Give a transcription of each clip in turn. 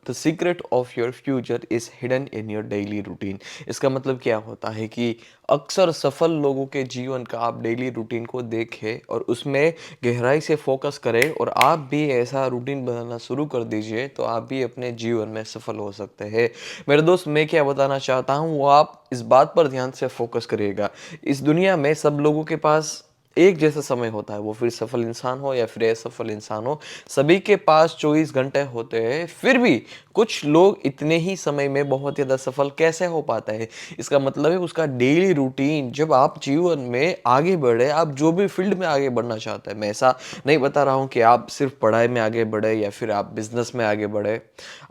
The secret of your future is hidden in your daily routine. इसका मतलब क्या होता है कि अक्सर सफल लोगों के जीवन का आप डेली रूटीन को देखें और उसमें गहराई से फोकस करें और आप भी ऐसा रूटीन बनाना शुरू कर दीजिए, तो आप भी अपने जीवन में सफल हो सकते हैं। मेरे दोस्त, मैं क्या बताना चाहता हूँ वो आप इस बात पर ध्यान से फोकस करिएगा। इस दुनिया में सब लोगों के पास एक जैसा समय होता है, वो फिर सफल इंसान हो या फिर असफल इंसान हो, सभी के पास 24 घंटे होते हैं। फिर भी कुछ लोग इतने ही समय में बहुत ज़्यादा सफल कैसे हो पाता है? इसका मतलब है उसका डेली रूटीन। जब आप जीवन में आगे बढ़े, आप जो भी फील्ड में आगे बढ़ना चाहते हैं, मैं ऐसा नहीं बता रहा हूँ कि आप सिर्फ पढ़ाई में आगे बढ़े या फिर आप बिजनेस में आगे बढ़े।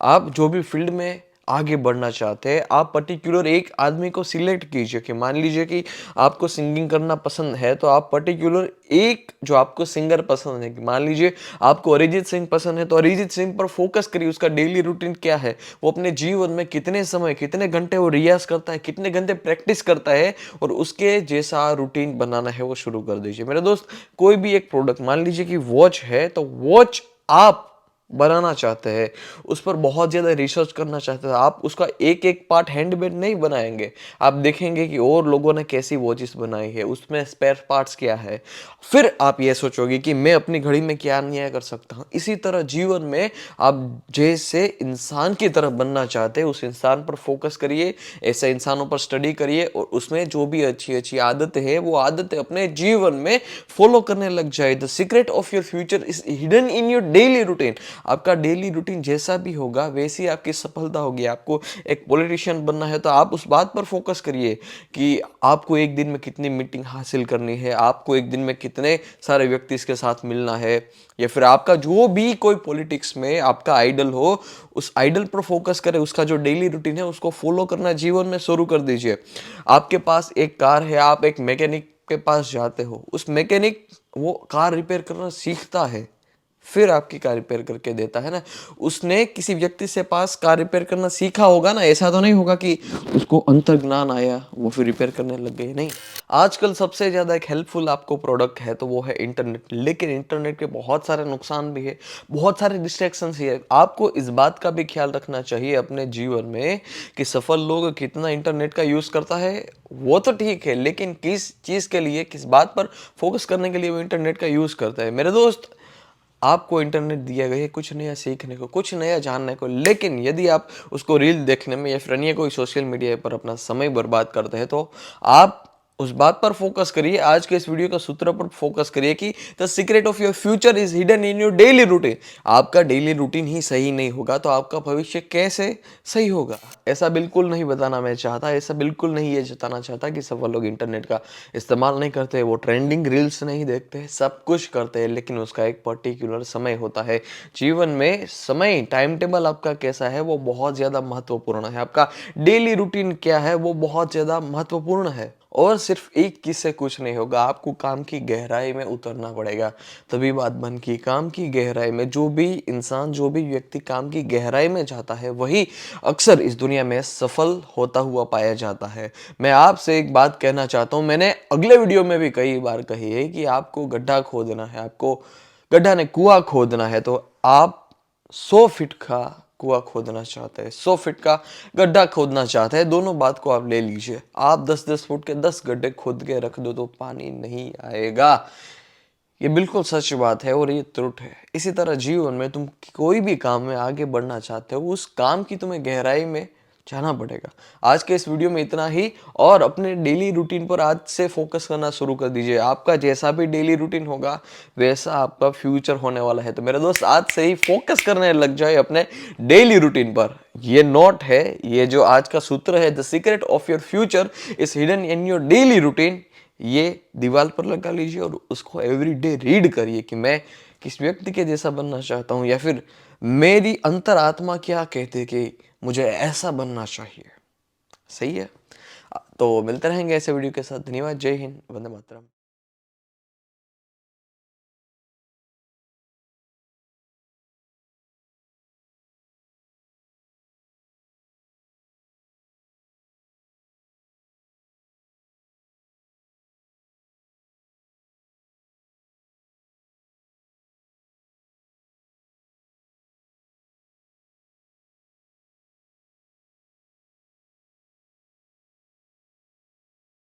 आप जो भी फील्ड में आगे बढ़ना चाहते हैं, आप पर्टिकुलर एक आदमी को सिलेक्ट कीजिए। कि मान लीजिए कि आपको सिंगिंग करना पसंद है, तो आप पर्टिकुलर एक जो आपको सिंगर पसंद है, कि मान लीजिए आपको अरिजीत सिंह पसंद है, तो अरिजीत सिंह पर फोकस करिए। उसका डेली रूटीन क्या है, वो अपने जीवन में कितने समय, कितने घंटे वो रियाज करता है, कितने घंटे प्रैक्टिस करता है, और उसके जैसा रूटीन बनाना है वो शुरू कर दीजिए। मेरे दोस्त, कोई भी एक प्रोडक्ट, मान लीजिए कि वॉच है, तो वॉच आप बनाना चाहते हैं, उस पर बहुत ज़्यादा रिसर्च करना चाहते हैं, आप उसका एक एक पार्ट हैंडमेड नहीं बनाएंगे। आप देखेंगे कि और लोगों ने कैसी वॉचेस बनाई है, उसमें स्पेयर पार्ट्स क्या है, फिर आप ये सोचोगे कि मैं अपनी घड़ी में क्या नया कर सकता हूँ। इसी तरह जीवन में आप जैसे इंसान की तरह बनना चाहते हैं, उस इंसान पर फोकस करिए, ऐसे इंसानों पर स्टडी करिए, और उसमें जो भी अच्छी अच्छी आदतें हैं, वो आदतें अपने जीवन में फॉलो करने लग जाए। The secret of your future is hidden in your daily routine. आपका डेली रूटीन जैसा भी होगा, वैसी आपकी सफलता होगी। आपको एक पॉलिटिशियन बनना है, तो आप उस बात पर फोकस करिए कि आपको एक दिन में कितनी मीटिंग हासिल करनी है, आपको एक दिन में कितने सारे व्यक्ति इसके साथ मिलना है, या फिर आपका जो भी कोई पॉलिटिक्स में आपका आइडल हो, उस आइडल पर फोकस करें। उसका जो डेली रूटीन है उसको फॉलो करना जीवन में शुरू कर दीजिए। आपके पास एक कार है, आप एक मैकेनिक के पास जाते हो, उस मैकेनिक वो कार रिपेयर करना सीखता है, फिर आपकी कार रिपेयर करके देता है ना। उसने किसी व्यक्ति से पास कार रिपेयर करना सीखा होगा ना, ऐसा तो नहीं होगा कि उसको अंतर्ज्ञान आया वो फिर रिपेयर करने लग गए, नहीं। आजकल सबसे ज्यादा एक हेल्पफुल आपको प्रोडक्ट है तो वो है इंटरनेट। लेकिन इंटरनेट के बहुत सारे नुकसान भी है, बहुत सारे डिस्ट्रैक्शंस है। आपको इस बात का भी ख्याल रखना चाहिए अपने जीवन में कि सफल लोग कितना इंटरनेट का यूज करता है वो तो ठीक है, लेकिन किस चीज के लिए, किस बात पर फोकस करने के लिए वो इंटरनेट का यूज करता है। मेरे दोस्त, आपको इंटरनेट दिया गया है कुछ नया सीखने को, कुछ नया जानने को, लेकिन यदि आप उसको रील देखने में या फिर अन्य कोई सोशल मीडिया पर अपना समय बर्बाद करते हैं, तो आप उस बात पर फोकस करिए। आज के इस वीडियो का सूत्र पर फोकस करिए कि the secret of your future is hidden in your daily routine. आपका डेली रूटीन ही सही नहीं होगा तो आपका भविष्य कैसे सही होगा? ऐसा बिल्कुल नहीं बताना मैं चाहता, ऐसा बिल्कुल नहीं ये जताना चाहता कि सफल लोग इंटरनेट का इस्तेमाल नहीं करते, वो ट्रेंडिंग रील्स नहीं देखते, सब कुछ करते हैं, लेकिन उसका एक पर्टिकुलर समय होता है। जीवन में समय, टाइम टेबल आपका कैसा है वो बहुत ज़्यादा महत्वपूर्ण है। आपका डेली रूटीन क्या है वो बहुत ज़्यादा महत्वपूर्ण है। और सिर्फ एक चीज से कुछ नहीं होगा, आपको काम की गहराई में उतरना पड़ेगा, तभी बात बन की। काम की गहराई में जो भी इंसान, जो भी व्यक्ति काम की गहराई में जाता है, वही अक्सर इस दुनिया में सफल होता हुआ पाया जाता है। मैं आपसे एक बात कहना चाहता हूँ, मैंने अगले वीडियो में भी कई बार कही है कि आपको गड्ढा खोदना है, आपको गड्ढा ने कुआं खोदना है, तो आप 100 फीट का कुआं खोदना चाहते हैं, 100 फीट का गड्ढा खोदना चाहते हैं, दोनों बात को आप ले लीजिए। आप 10-10 फुट के 10 गड्ढे खोद के रख दो तो पानी नहीं आएगा। ये बिल्कुल सच बात है और ये त्रुट है। इसी तरह जीवन में तुम कोई भी काम में आगे बढ़ना चाहते हो, उस काम की तुम्हें गहराई में जाना पड़ेगा। आज के इस वीडियो में इतना ही, और अपने डेली रूटीन पर आज से फोकस करना शुरू कर दीजिए। आपका जैसा भी डेली रूटीन होगा वैसा आपका फ्यूचर होने वाला है। तो मेरे दोस्त, आज से ही फोकस करने लग जाए अपने डेली रूटीन पर। ये नोट है, ये जो आज का सूत्र है, the secret of your future is hidden in your daily routine, ये दीवार पर लगा लीजिए और उसको एवरी डे रीड करिए कि मैं किस व्यक्ति के जैसा बनना चाहता हूँ, या फिर मेरी अंतरात्मा क्या कहती है कि मुझे ऐसा बनना चाहिए। सही है। तो मिलते रहेंगे ऐसे वीडियो के साथ। धन्यवाद। जय हिंद। वंदे मातरम।